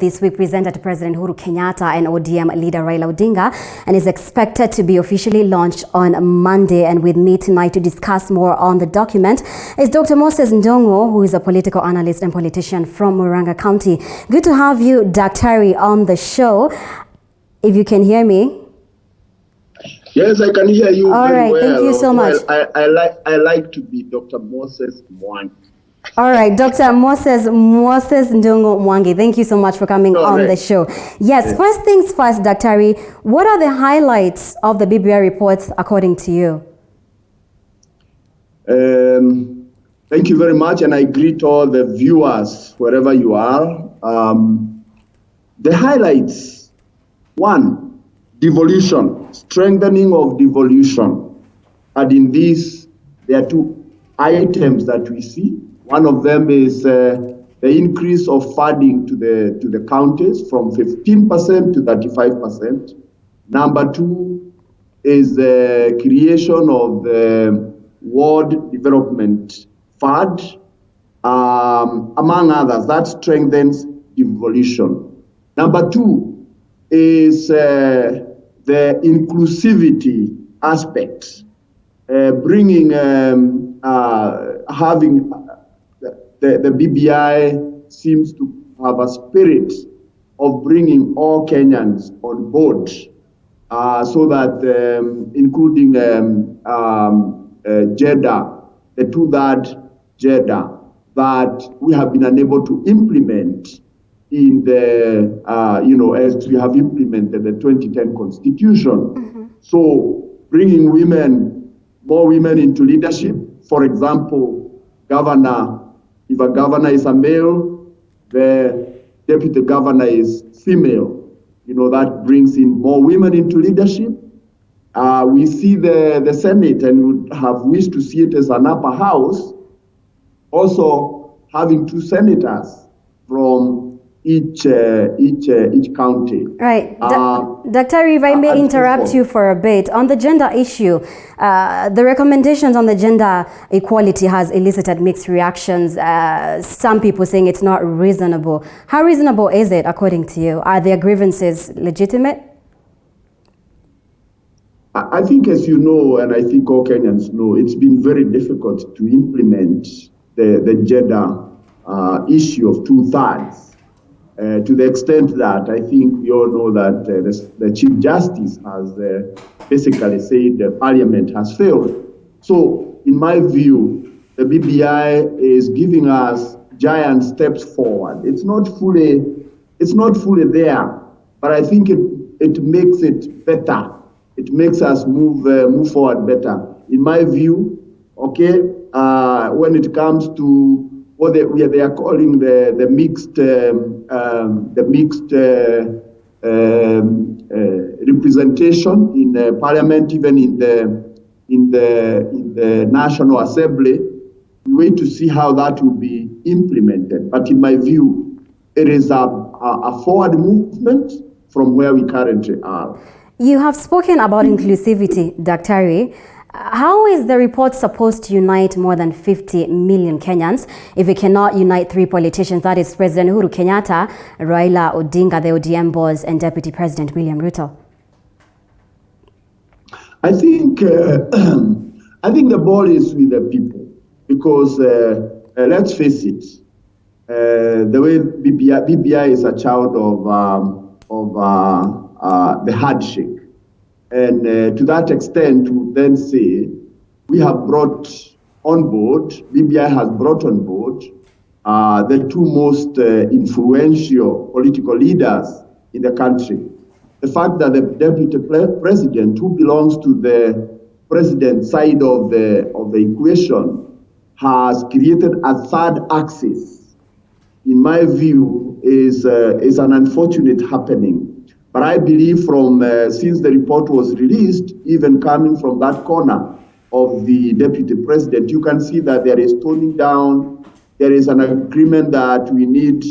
this week presented to President Uhuru Kenyatta and ODM leader Raila Odinga and is expected to be officially launched on Monday. And with me tonight to discuss more on the document is Dr. Moses Ndung'u, who is a political analyst and politician from Murang'a County. Good to have you, Daktari, on the show. If you can hear me. Yes, I can hear you. All very right, well. Thank you so much. I like to be Dr. Moses Mwangi. All right, Dr. Moses Ndung'u Mwangi, thank you so much for coming on the show. Yes, first things first, Daktari, what are the highlights of the BBI report according to you? Thank you very much, and I greet all the viewers wherever you are. The highlights: one, devolution, strengthening of devolution. And in this, there are two items that we see. One of them is the increase of funding to the counties from 15% to 35%. Number two is the creation of the Ward Development Fund, among others. That strengthens devolution. Number two is the inclusivity aspect, bringing, having the BBI seems to have a spirit of bringing all Kenyans on board, so that including gender, the two-third gender that we have been unable to implement in the, as we have implemented the 2010 Constitution. Mm-hmm. So bringing more women into leadership. For example, if a governor is a male, the deputy governor is female. That brings in more women into leadership. We see the Senate, and would have wished to see it as an upper house, also having two senators from each county. Right. Dr. If I may interrupt you for a bit. On the gender issue, the recommendations on the gender equality has elicited mixed reactions. Some people saying it's not reasonable. How reasonable is it according to you? Are their grievances legitimate? I think, as you know, and I think all Kenyans know, it's been very difficult to implement the gender issue of two-thirds. To the extent that I think we all know that the Chief Justice has basically said the Parliament has failed. So, in my view, the BBI is giving us giant steps forward. It's not fully there, but I think it makes it better. It makes us move forward better. In my view, when it comes to what they are calling the mixed representation in Parliament, even in the National Assembly. We wait to see how that will be implemented. But in my view, it is a forward movement from where we currently are. You have spoken about inclusivity, Daktari. How is the report supposed to unite more than 50 million Kenyans if it cannot unite three politicians, that is President Uhuru Kenyatta, Raila Odinga, the ODM boss, and Deputy President William Ruto? I think the ball is with the people, because let's face it, the way BBI is a child of the handshake. And to that extent, we then say we have brought on board, BBI has brought on board the two most influential political leaders in the country. The fact that the deputy president, who belongs to the president side of the equation, has created a third axis, in my view, is an unfortunate happening. But I believe from since the report was released, even coming from that corner of the deputy president, you can see that there is toning down. There is an agreement that we need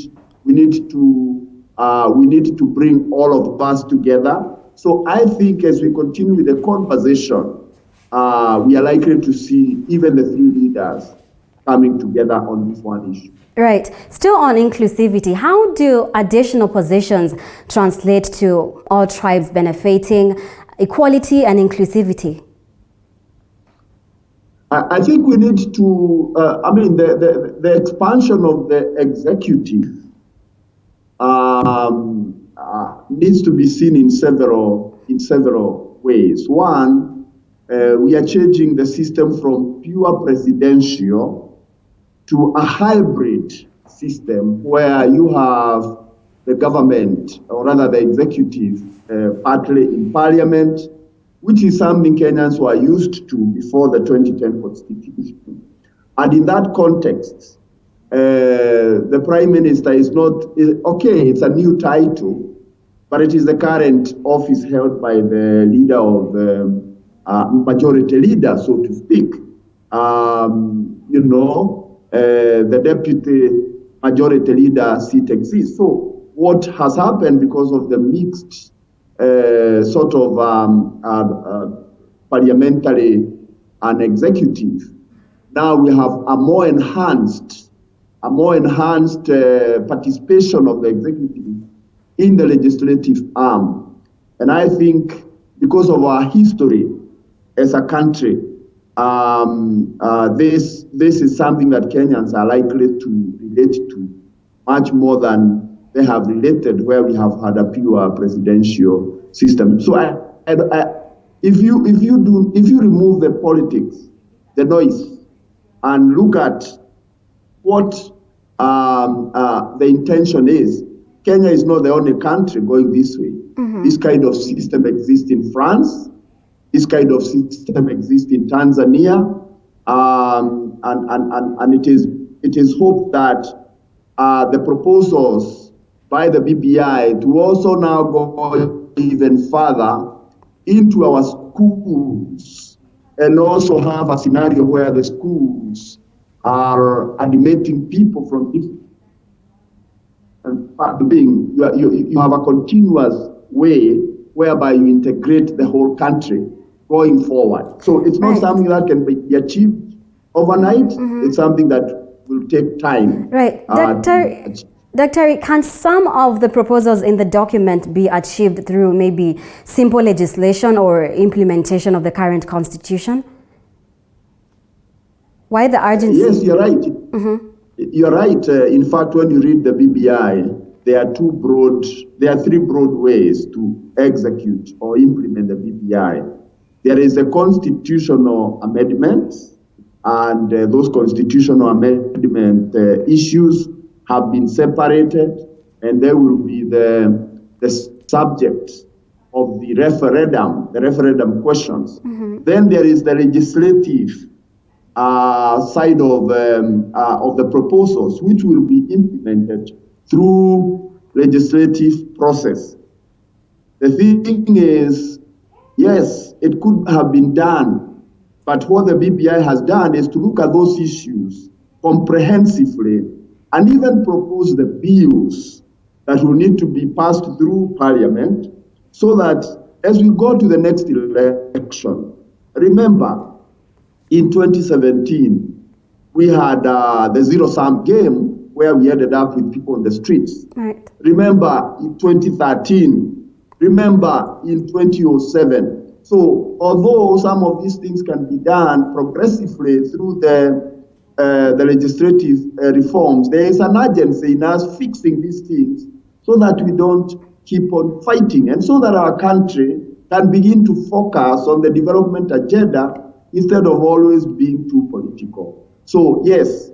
to bring all of us together. So I think as we continue with the conversation, we are likely to see even the three leaders coming together on this one issue. Right. Still on inclusivity, how do additional positions translate to all tribes benefiting equality and inclusivity? I think we need to, the expansion of the executive needs to be seen in several ways. One, we are changing the system from pure presidential to a hybrid system where you have the government, or rather the executive, partly in parliament, which is something Kenyans were used to before the 2010 constitution. And in that context, the Prime Minister is not, okay, it's a new title, but it is the current office held by the leader of the majority leader, so to speak. The deputy majority leader seat exists. So what has happened because of the mixed parliamentary and executive, now we have a more enhanced participation of the executive in the legislative arm. And I think because of our history as a country, this is something that Kenyans are likely to relate to much more than they have related where we have had a pure presidential system. So if you remove the politics, the noise, and look at what the intention is, Kenya is not the only country going this way. Mm-hmm. This kind of system exists in France. This kind of system exists in Tanzania, and it is hoped that the proposals by the BBI to also now go even further into our schools and also have a scenario where the schools are admitting people from different, and part of being you have a continuous way whereby you integrate the whole country going forward. So it's not something that can be achieved overnight. Mm-hmm. It's something that will take time. Right. Dr. Can some of the proposals in the document be achieved through maybe simple legislation or implementation of the current constitution? Why the urgency? Yes, you're right. Mm-hmm. You're right. In fact, when you read the BBI, there are three broad ways to execute or implement the BBI. There is a constitutional amendments, and those constitutional amendment issues have been separated, and they will be the subject of the referendum questions. Mm-hmm. Then there is the legislative side of the proposals, which will be implemented through legislative process. The thing is, yes, it could have been done, but what the BBI has done is to look at those issues comprehensively and even propose the bills that will need to be passed through Parliament so that as we go to the next election, remember, in 2017, we had the zero-sum game where we ended up with people on the streets. Right. Remember, in 2013, remember, in 2007. So although some of these things can be done progressively through the legislative reforms, there is an urgency in us fixing these things so that we don't keep on fighting and so that our country can begin to focus on the development agenda instead of always being too political. So yes,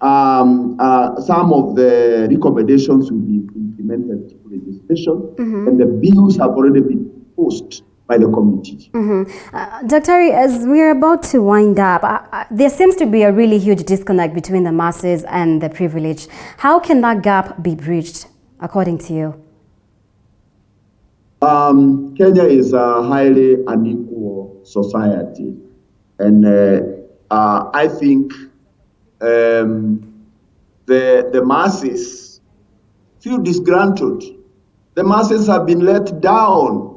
some of the recommendations will be implemented through legislation, mm-hmm. and the bills have already been proposed by the committee. Mm-hmm. Dr. as we're about to wind up, there seems to be a really huge disconnect between the masses and the privileged. How can that gap be bridged, according to you? Kenya is a highly unequal society. And I think the masses feel disgruntled. The masses have been let down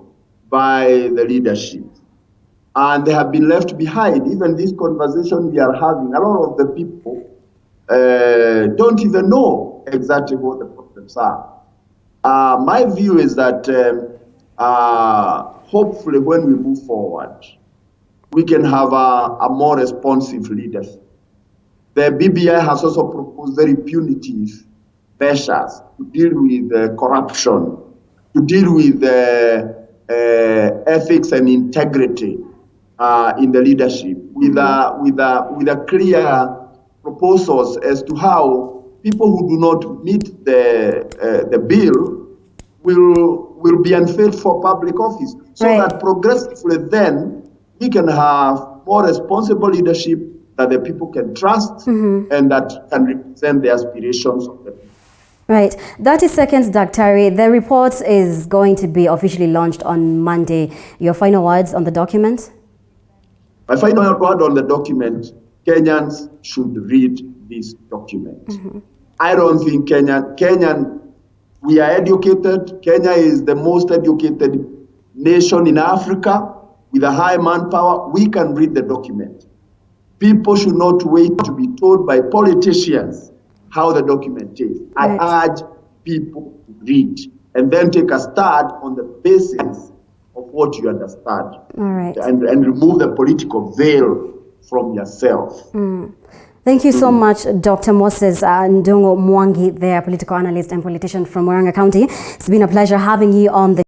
by the leadership, and they have been left behind. Even this conversation we are having, a lot of the people don't even know exactly what the problems are. My view is that hopefully when we move forward, we can have a more responsive leadership. The BBI has also proposed very punitive measures to deal with corruption, to deal with ethics and integrity in the leadership, with a clear proposals as to how people who do not meet the bill will be unfit for public office, so that progressively then we can have more responsible leadership that the people can trust and that can represent the aspirations of the people. Right. 30 seconds, Dr. The report is going to be officially launched on Monday. Your final words on the document? My final word on the document, Kenyans should read this document. I don't think Kenyan, we are educated. Kenya is the most educated nation in Africa with a high manpower. We can read the document. People should not wait to be told by politicians how the document is. I urge people to read and then take a start on the basis of what you understand. And remove the political veil from yourself. Thank you so much, Dr. Moses Ndung'u Mwangi, there, political analyst and politician from Murang'a County. It's been a pleasure having you on the